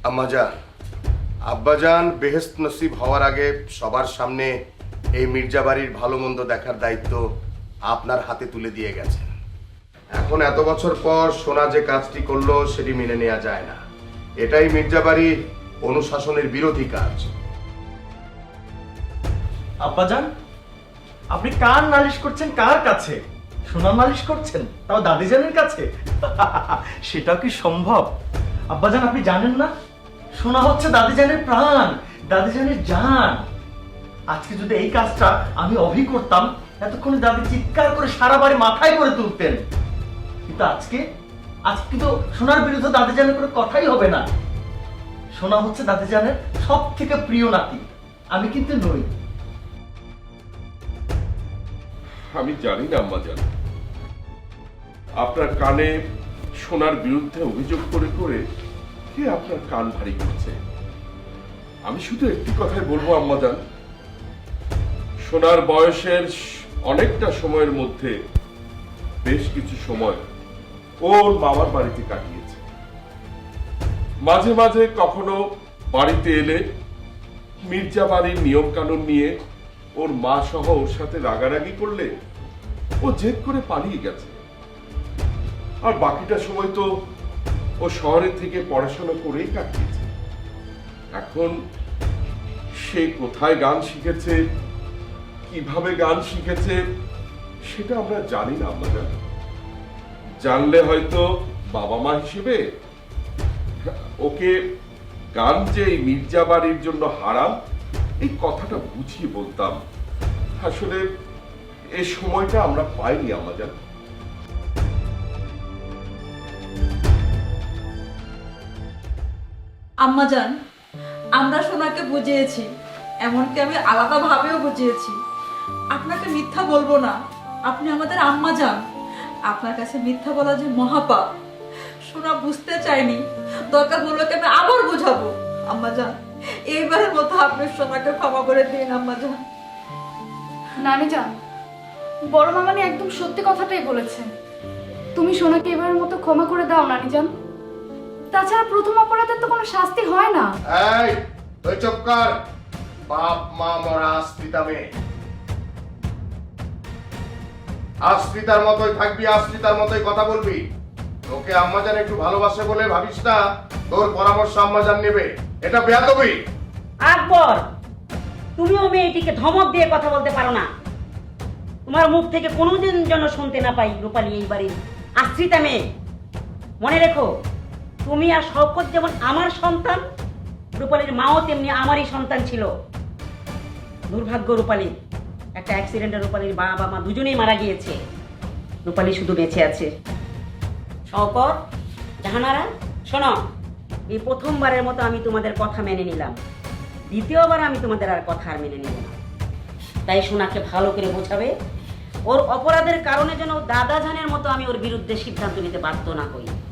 আম্মাজান, আব্বাজান বেহেশত নসিব হওয়ার আগে সবার সামনে এই মির্জা বাড়ির ভালো মন্দ দেখার দায়িত্ব আপনার হাতে তুলে দিয়ে গেছেন। এখন এত বছর পর সোনা যে কাজটি করলো সেটি মেনে নেওয়া যায় না। এটাই মির্জা বাড়ির অনুশাসনের বিরোধী কাজ। আব্বাজান, আপনি কার নালিশ করছেন? কার কাছে? সোনার নালিশ করছেন, তাও দাদিজানের কাছে? সেটা কি সম্ভব? আব্বাজান, আপনি জানেন না সোনা হচ্ছে দাদিজানের প্রাণ, দাদিজানের জান। আজকে যদি এই কাজটা আমি অভি করতাম, এতক্ষণে দাদি চিৎকার করে সারা বাড়ি মাথায় করে তুলতেন। কিন্তু আজকে কিন্তু সোনার বিরুদ্ধে দাদিজানের কোনো কথাই হবে না। সোনা হচ্ছে দাদিজানের সব থেকে প্রিয় নাতি, আমি কিন্তু নই। আমি জানি না আম্মাজান, আপনার কানে সোনার বিরুদ্ধে অভিযোগ করে করে কে আপনার কান ভারী করছে। আমি শুধু একটি কথাই বলবো আম্মাজান, সোনার বয়সের অনেকটা সময়ের মধ্যে বেশ কিছু সময় ওর মামার বাড়িতে কাটিয়েছে। মাঝে মাঝে কখনো বাড়িতে এলে মির্জা বাড়ির নিয়ম কানুন নিয়ে ওর মা সহ ওর সাথে রাগারাগি করলে ও জেদ করে পালিয়ে গেছে। আর বাকিটা সময় তো ও শহরের থেকে পড়াশোনা করেই কাটিয়েছে। এখন সে কোথায় গান শিখেছে, কিভাবে গান শিখেছে সেটা আমরা জানি না। আমরা জানলে হয়তো বাবা মা হিসেবে ওকে গান যে এই মির্জা বাড়ির জন্য হারাম এই কথাটা বুঝিয়ে বলতাম। আসলে এই সময়টা আমরা পাইনি আমাদের। আম্মাজান, আমরা সোনাকে বুঝিয়েছি, এমনকি আমি আলাদাভাবেও বুঝিয়েছি। আপনাকে মিথ্যা বলবো না, আপনি আমাদের আম্মাজান। আপনার কাছে মিথ্যা বলা যে মহাপাপ। সোনা বুঝতে চাইনি, দরকার বললোকে আমি আবার বুঝাবো। আম্মাজান, এইবারের মতো আপনি সোনাকে ক্ষমা করে দিন আম্মাজান। নানি যান, বড় মামানি একদম সত্যি কথাটাই বলেছেন। তুমি সোনাকে এবারের মতো ক্ষমা করে দাও নানি যান। তাছাড়া প্রথম অপরাধের তো কোনো শাস্তি হয় না। এই তুই চুপ কর। বাপ মা মরা আশ্রিতা মেয়ে, আশ্রিতার মতোই থাকবি, আশ্রিতার মতোই কথা বলবি। তোকে আম্মাজান একটু ভালোবাসে বলে ভাবিস না তোর পরামর্শ আম্মাজান নেবে। এটা বেয়াদবি। আকবর, তুমিও মেয়েটিকে ধমক দিয়ে কথা বলতে পারো না? তোমার মুখ থেকে কোনোদিন যেন শুনতে না পাই রূপালী এই বাড়ির আশ্রিতা মেয়ে। মনে রেখো, তুমি আর শওকত যেমন আমার সন্তান, রূপালীর মাও তেমনি আমারই সন্তান ছিল। দুর্ভাগ্য রূপালীর, একটা অ্যাক্সিডেন্টে রূপালীর বাবা মা দুজনেই মারা গিয়েছে। রূপালী শুধু বেঁচে আছে। শওকত, জাহানারা, শোনো, এই প্রথমবারের মতো আমি তোমাদের কথা মেনে নিলাম। দ্বিতীয়বার আমি তোমাদের আর কথা আর মেনে নিব না। তাই সোনাকে ভালো করে বোঝাবে, ওর অপরাধের কারণে যেন দাদা জানের মতো আমি ওর বিরুদ্ধে সিদ্ধান্ত নিতে বাধ্য না হই।